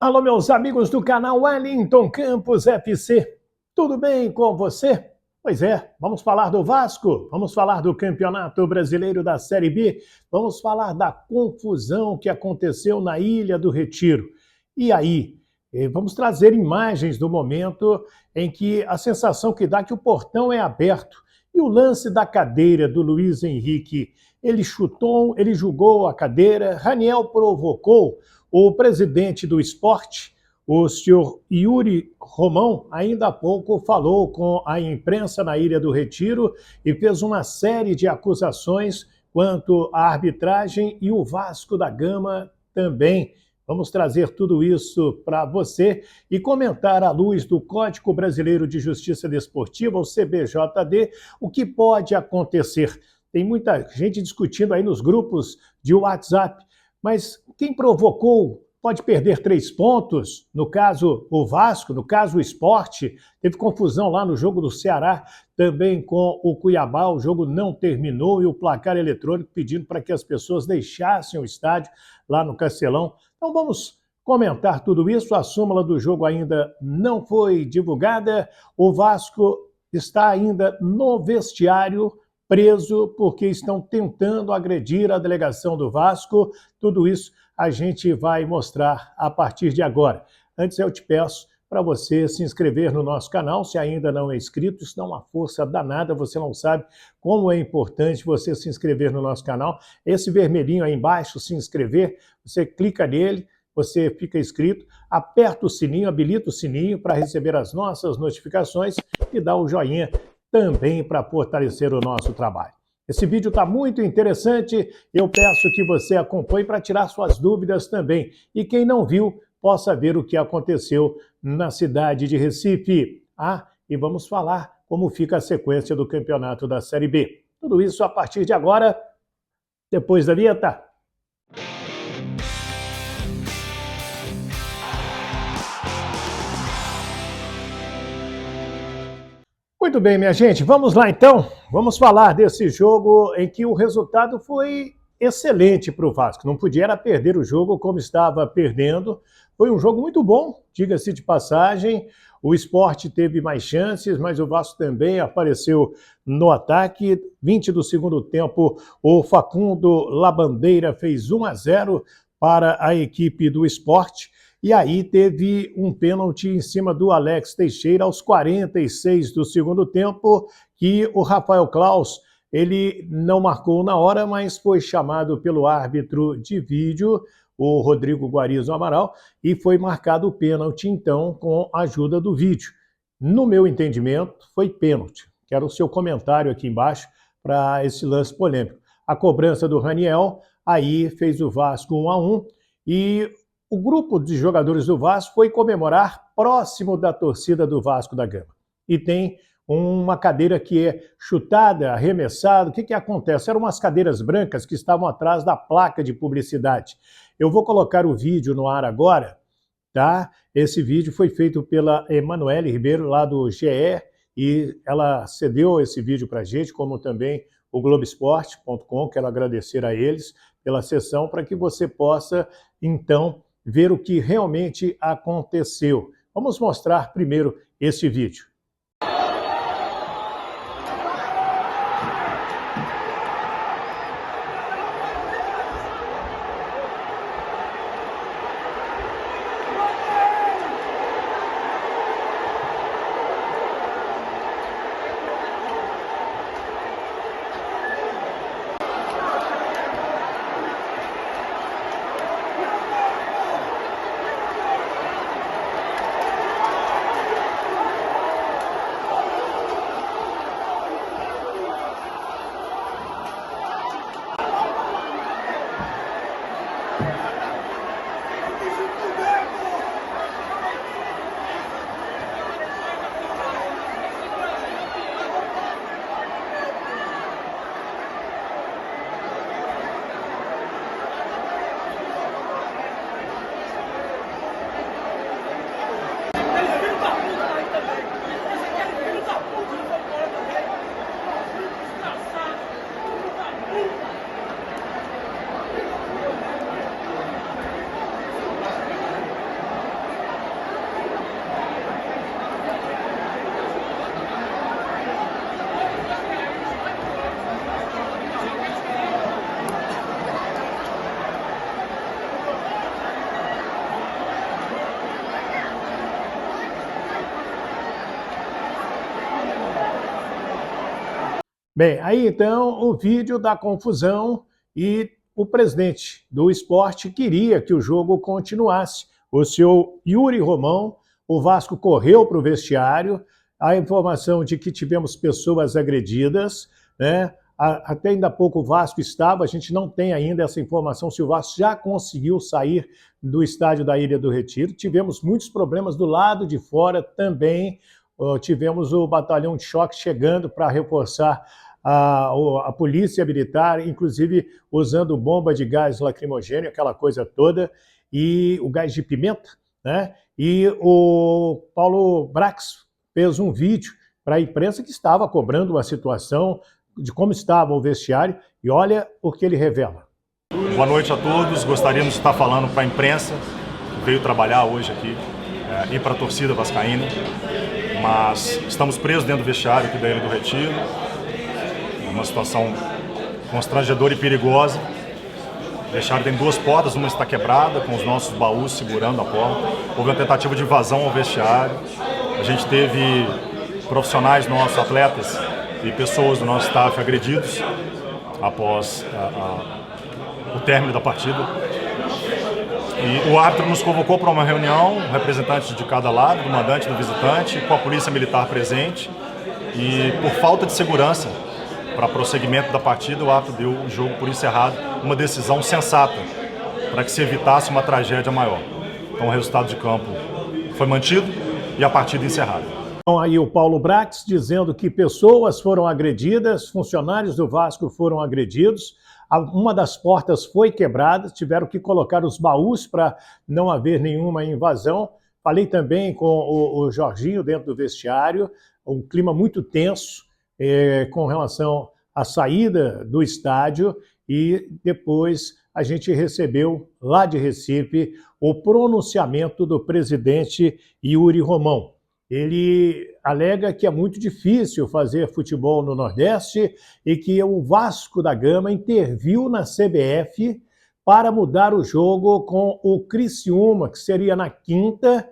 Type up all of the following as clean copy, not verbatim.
Alô, meus amigos do canal Wellington Campos FC. Tudo bem com você? Pois é, vamos falar do Vasco, vamos falar do Campeonato Brasileiro da Série B, vamos falar da confusão que aconteceu na Ilha do Retiro. E aí, vamos trazer imagens do momento em que a sensação que dá é que o portão é aberto. E o lance da cadeira do Luiz Henrique, ele chutou, ele jogou a cadeira, Raniel provocou. O presidente do esporte, o senhor Yuri Romão, ainda há pouco falou com a imprensa na Ilha do Retiro e fez uma série de acusações quanto à arbitragem e o Vasco da Gama também. Vamos trazer tudo isso para você e comentar à luz do Código Brasileiro de Justiça Desportiva, o CBJD, o que pode acontecer. Tem muita gente discutindo aí nos grupos de WhatsApp, mas quem provocou pode perder 3 pontos, no caso o Vasco, no caso o Sport. Teve confusão lá no jogo do Ceará, também com o Cuiabá, o jogo não terminou e o placar eletrônico pedindo para que as pessoas deixassem o estádio lá no Castelão. Então vamos comentar tudo isso, a súmula do jogo ainda não foi divulgada, o Vasco está ainda no vestiário, preso porque estão tentando agredir a delegação do Vasco. Tudo isso a gente vai mostrar a partir de agora. Antes eu te peço para você se inscrever no nosso canal, se ainda não é inscrito, isso dá uma força danada, você não sabe como é importante você se inscrever no nosso canal. Esse vermelhinho aí embaixo, se inscrever, você clica nele, você fica inscrito, aperta o sininho, habilita o sininho para receber as nossas notificações e dá o joinha também para fortalecer o nosso trabalho. Esse vídeo está muito interessante, eu peço que você acompanhe para tirar suas dúvidas também. E quem não viu, possa ver o que aconteceu na cidade de Recife. E vamos falar como fica a sequência do campeonato da Série B. Tudo isso a partir de agora, depois da vinheta. Muito bem, minha gente, vamos lá então. Vamos falar desse jogo em que o resultado foi excelente para o Vasco. Não podia era perder o jogo como estava perdendo. Foi um jogo muito bom, diga-se de passagem. O Sport teve mais chances, mas o Vasco também apareceu no ataque. 20 do segundo tempo, o Facundo Labandeira fez 1-0 para a equipe do Sport. E aí teve um pênalti em cima do Alex Teixeira aos 46 do segundo tempo, que o Rafael Claus, ele não marcou na hora, mas foi chamado pelo árbitro de vídeo, o Rodrigo Guarizo Amaral, e foi marcado o pênalti, então, com a ajuda do vídeo. No meu entendimento, foi pênalti. Quero o seu comentário aqui embaixo para esse lance polêmico. A cobrança do Raniel, aí fez o Vasco 1-1, e o grupo de jogadores do Vasco foi comemorar próximo da torcida do Vasco da Gama. E tem uma cadeira que é chutada, arremessada. O que acontece? Eram umas cadeiras brancas que estavam atrás da placa de publicidade. Eu vou colocar o vídeo no ar agora, tá? Esse vídeo foi feito pela Emanuele Ribeiro, lá do GE, e ela cedeu esse vídeo para a gente, como também o Globoesporte.com. Quero agradecer a eles pela sessão, para que você possa, então, ver o que realmente aconteceu. Vamos mostrar primeiro esse vídeo. Bem, aí então o vídeo da confusão e o presidente do esporte queria que o jogo continuasse. O senhor Yuri Romão, o Vasco correu para o vestiário, a informação de que tivemos pessoas agredidas, né? Até ainda há pouco o Vasco estava, a gente não tem ainda essa informação se o Vasco já conseguiu sair do estádio da Ilha do Retiro. Tivemos muitos problemas do lado de fora também. Tivemos o batalhão de choque chegando para reforçar a polícia militar, inclusive usando bomba de gás lacrimogêneo, aquela coisa toda, e o gás de pimenta, né? E o Paulo Brax fez um vídeo para a imprensa que estava cobrando uma situação de como estava o vestiário, e olha o que ele revela. Boa noite a todos, gostaríamos de estar falando para a imprensa, que veio trabalhar hoje aqui, e para a torcida vascaína, mas estamos presos dentro do vestiário aqui da Ilha do Retiro, uma situação constrangedora e perigosa. O vestiário tem duas portas, uma está quebrada, com os nossos baús segurando a porta. Houve uma tentativa de invasão ao vestiário. A gente teve profissionais nossos, atletas e pessoas do nosso staff agredidos após o término da partida. E o árbitro nos convocou para uma reunião, representantes de cada lado, do mandante e do visitante, com a polícia militar presente. E por falta de segurança para prosseguimento da partida, o árbitro deu o jogo por encerrado, uma decisão sensata para que se evitasse uma tragédia maior. Então o resultado de campo foi mantido e a partida encerrada. Então aí o Paulo Brax dizendo que pessoas foram agredidas, funcionários do Vasco foram agredidos, uma das portas foi quebrada, tiveram que colocar os baús para não haver nenhuma invasão. Falei também com o Jorginho dentro do vestiário, um clima muito tenso com relação à saída do estádio, e depois a gente recebeu lá de Recife o pronunciamento do presidente Yuri Romão. Ele alega que é muito difícil fazer futebol no Nordeste e que o Vasco da Gama interviu na CBF para mudar o jogo com o Criciúma, que seria na quinta.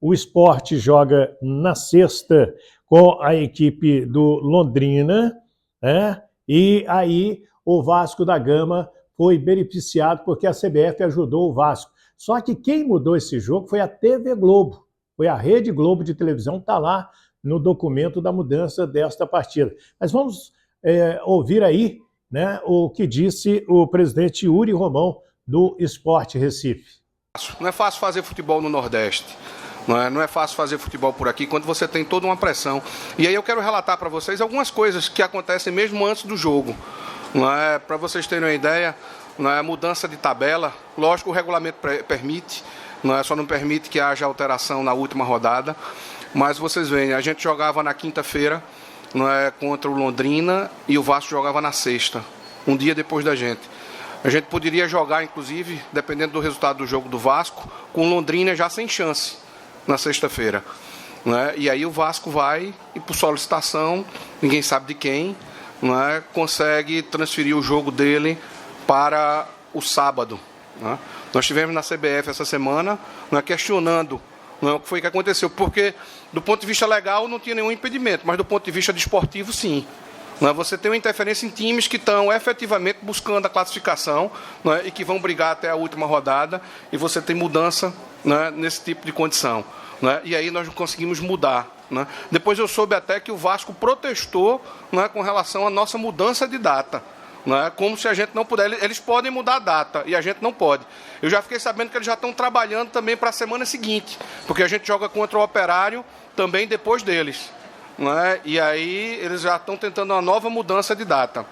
O Sport joga na sexta com a equipe do Londrina, né? E aí o Vasco da Gama foi beneficiado porque a CBF ajudou o Vasco. Só que quem mudou esse jogo foi a TV Globo. Foi a Rede Globo de televisão, está lá no documento da mudança desta partida. Mas vamos ouvir aí, né, o que disse o presidente Yuri Romão do Sport Recife. Não é fácil fazer futebol no Nordeste. Não é fácil fazer futebol por aqui quando você tem toda uma pressão. E aí eu quero relatar para vocês algumas coisas que acontecem mesmo antes do jogo. Para vocês terem uma ideia, mudança de tabela, lógico, o regulamento permite. Só não permite que haja alteração na última rodada, mas vocês veem, a gente jogava na quinta-feira contra o Londrina e o Vasco jogava na sexta, um dia depois da gente. A gente poderia jogar, inclusive, dependendo do resultado do jogo do Vasco, com o Londrina já sem chance na sexta-feira. E aí o Vasco vai e, por solicitação, ninguém sabe de quem, consegue transferir o jogo dele para o sábado. Nós estivemos na CBF essa semana questionando o que foi que aconteceu, porque do ponto de vista legal não tinha nenhum impedimento, mas do ponto de vista desportivo sim. Você tem uma interferência em times que estão efetivamente buscando a classificação e que vão brigar até a última rodada, e você tem mudança nesse tipo de condição. E aí nós não conseguimos mudar. Depois eu soube até que o Vasco protestou com relação à nossa mudança de data. Como se a gente não puder. Eles podem mudar a data e a gente não pode. Eu já fiquei sabendo que eles já estão trabalhando também para a semana seguinte, porque a gente joga contra o Operário também depois deles. E aí eles já estão tentando uma nova mudança de data.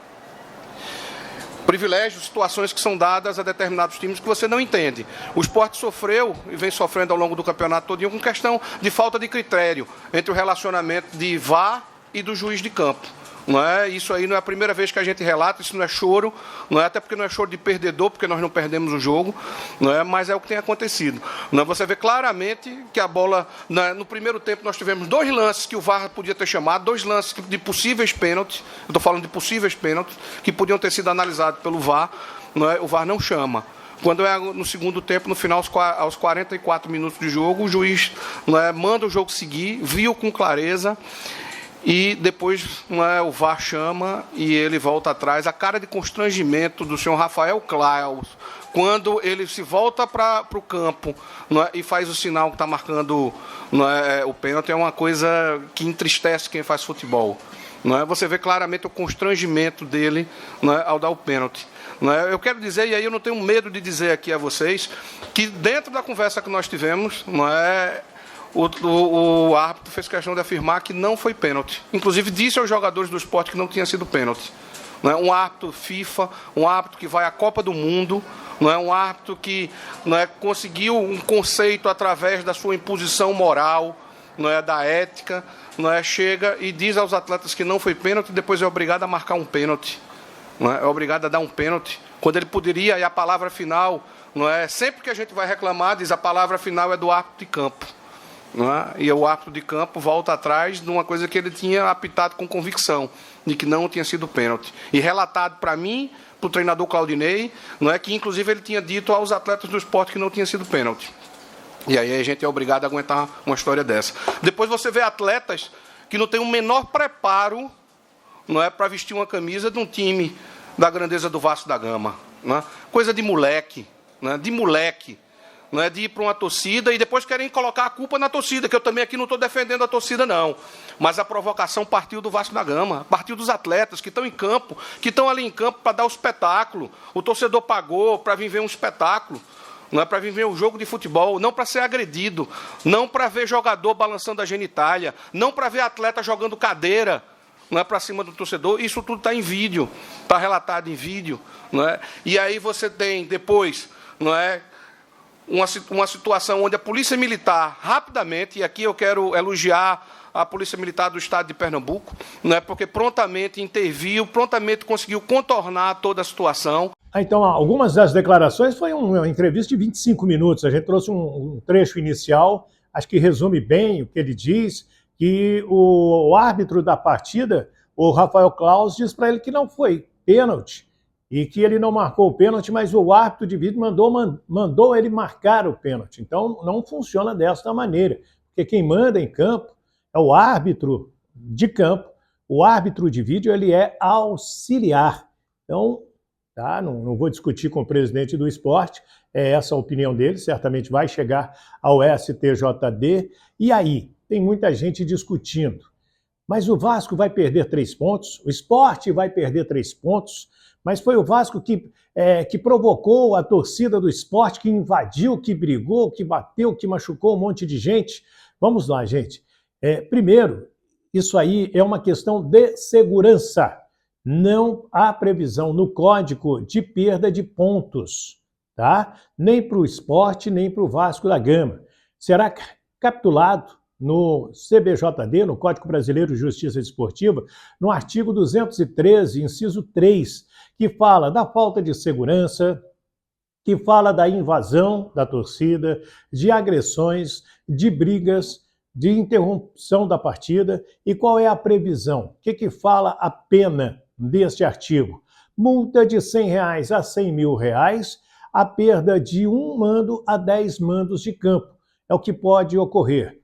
Privilégios, situações que são dadas a determinados times que você não entende. O Sport sofreu e vem sofrendo ao longo do campeonato todinho com questão de falta de critério entre o relacionamento de VAR e do juiz de campo. Isso aí não é a primeira vez que a gente relata, isso não é choro, até porque não é choro de perdedor, porque nós não perdemos o jogo, mas é o que tem acontecido. Você vê claramente que a bola, no primeiro tempo nós tivemos 2 lances que o VAR podia ter chamado, 2 lances de possíveis pênaltis, eu estou falando de possíveis pênaltis, que podiam ter sido analisados pelo VAR, o VAR não chama. Quando é no segundo tempo, no final, aos 44 minutos de jogo, o juiz manda o jogo seguir, viu com clareza. e depois o VAR chama e ele volta atrás. A cara de constrangimento do senhor Rafael Claus, quando ele se volta para o campo, e faz o sinal que está marcando o pênalti, é uma coisa que entristece quem faz futebol. Você vê claramente o constrangimento dele ao dar o pênalti. Eu quero dizer, e aí eu não tenho medo de dizer aqui a vocês, que dentro da conversa que nós tivemos, o árbitro fez questão de afirmar que não foi pênalti. Inclusive disse aos jogadores do Sport que não tinha sido pênalti. Um árbitro FIFA, um árbitro que vai à Copa do Mundo, um árbitro que conseguiu um conceito através da sua imposição moral, da ética, chega e diz aos atletas que não foi pênalti e depois é obrigado a marcar um pênalti. É obrigado a dar um pênalti, quando ele poderia, e a palavra final, sempre que a gente vai reclamar, diz a palavra final é do árbitro de campo. E o árbitro de campo volta atrás de uma coisa que ele tinha apitado com convicção, de que não tinha sido pênalti. E relatado para mim, para o treinador Claudinei, que inclusive ele tinha dito aos atletas do Sport que não tinha sido pênalti. E aí a gente é obrigado a aguentar uma história dessa. Depois você vê atletas que não têm o menor preparo para vestir uma camisa de um time da grandeza do Vasco da Gama. Coisa de moleque, de ir para uma torcida e depois querem colocar a culpa na torcida, que eu também aqui não estou defendendo a torcida, não. Mas a provocação partiu do Vasco da Gama, partiu dos atletas que estão em campo, que estão ali em campo para dar o espetáculo. O torcedor pagou para vir ver um espetáculo, para vir ver um jogo de futebol, não para ser agredido, não para ver jogador balançando a genitália, não para ver atleta jogando cadeira, para cima do torcedor. Isso tudo está em vídeo, está relatado em vídeo. E aí você tem depois uma situação onde a Polícia Militar, rapidamente, e aqui eu quero elogiar a Polícia Militar do Estado de Pernambuco, porque prontamente interviu, prontamente conseguiu contornar toda a situação. Então, algumas das declarações foi uma entrevista de 25 minutos. A gente trouxe um trecho inicial, acho que resume bem o que ele diz, que o árbitro da partida, o Rafael Claus, diz para ele que não foi pênalti e que ele não marcou o pênalti, mas o árbitro de vídeo mandou ele marcar o pênalti. Então, não funciona desta maneira, porque quem manda em campo é o árbitro de campo, o árbitro de vídeo ele é auxiliar. Então, não vou discutir com o presidente do Sport, é essa a opinião dele, certamente vai chegar ao STJD. E aí, tem muita gente discutindo. Mas o Vasco vai perder 3 pontos, o Sport vai perder 3 pontos, mas foi o Vasco que provocou a torcida do Sport, que invadiu, que brigou, que bateu, que machucou um monte de gente. Vamos lá, gente. Primeiro, isso aí é uma questão de segurança. Não há previsão no código de perda de pontos, tá? Nem para o Sport, nem para o Vasco da Gama. Será capitulado no CBJD, no Código Brasileiro de Justiça Desportiva, no artigo 213, inciso 3, que fala da falta de segurança, que fala da invasão da torcida, de agressões, de brigas, de interrupção da partida. E qual é a previsão? O que fala a pena deste artigo? Multa de R$100 a R$100 mil, a perda de 1 mando a 10 mandos de campo. É o que pode ocorrer.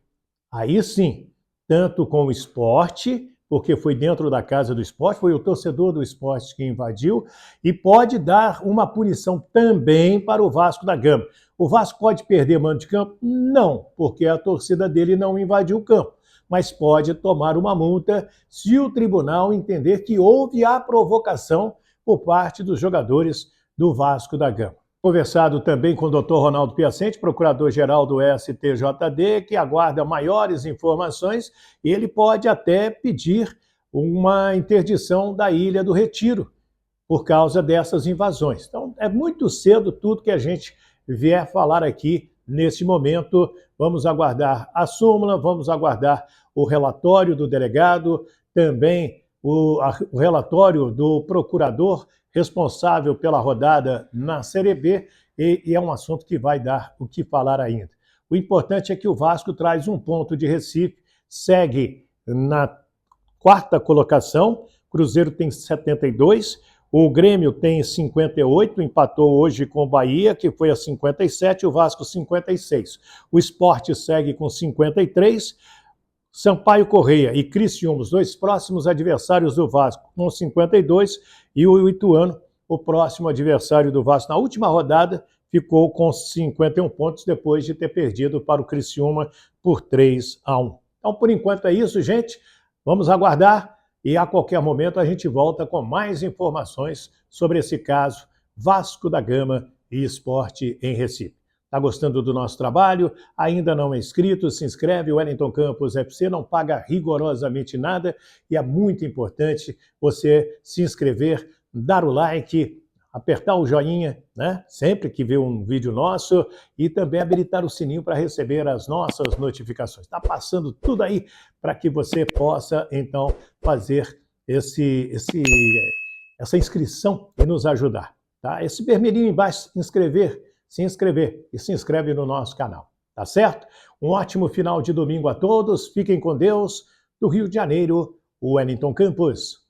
Aí sim, tanto com o Sport, porque foi dentro da casa do Sport, foi o torcedor do Sport que invadiu, e pode dar uma punição também para o Vasco da Gama. O Vasco pode perder mando de campo? Não, porque a torcida dele não invadiu o campo, mas pode tomar uma multa se o tribunal entender que houve a provocação por parte dos jogadores do Vasco da Gama. Conversado também com o Dr. Ronaldo Piacente, procurador-geral do STJD, que aguarda maiores informações. Ele pode até pedir uma interdição da Ilha do Retiro por causa dessas invasões. Então, é muito cedo tudo que a gente vier falar aqui nesse momento. Vamos aguardar a súmula, vamos aguardar o relatório do delegado, também o relatório do procurador responsável pela rodada na Série B, e é um assunto que vai dar o que falar ainda. O importante é que o Vasco traz 1 ponto de Recife, segue na 4ª colocação, Cruzeiro tem 72, o Grêmio tem 58, empatou hoje com o Bahia, que foi a 57, o Vasco 56. O Sport segue com 53, Sampaio Corrêa e Criciúma, os dois próximos adversários do Vasco, com 52, e o Ituano, o próximo adversário do Vasco, na última rodada, ficou com 51 pontos depois de ter perdido para o Criciúma por 3-1. Então, por enquanto é isso, gente. Vamos aguardar e a qualquer momento a gente volta com mais informações sobre esse caso Vasco da Gama e Sport em Recife. Está gostando do nosso trabalho? Ainda não é inscrito? Se inscreve. O Wellington Campos FC não paga rigorosamente nada e é muito importante você se inscrever, dar o like, apertar o joinha, né? Sempre que vê um vídeo nosso, e também habilitar o sininho para receber as nossas notificações. Está passando tudo aí para que você possa, então, fazer essa inscrição e nos ajudar. Tá? Esse vermelhinho embaixo, se inscrever e se inscreve no nosso canal. Tá certo? Um ótimo final de domingo a todos. Fiquem com Deus. Do Rio de Janeiro, o Wellington Campos.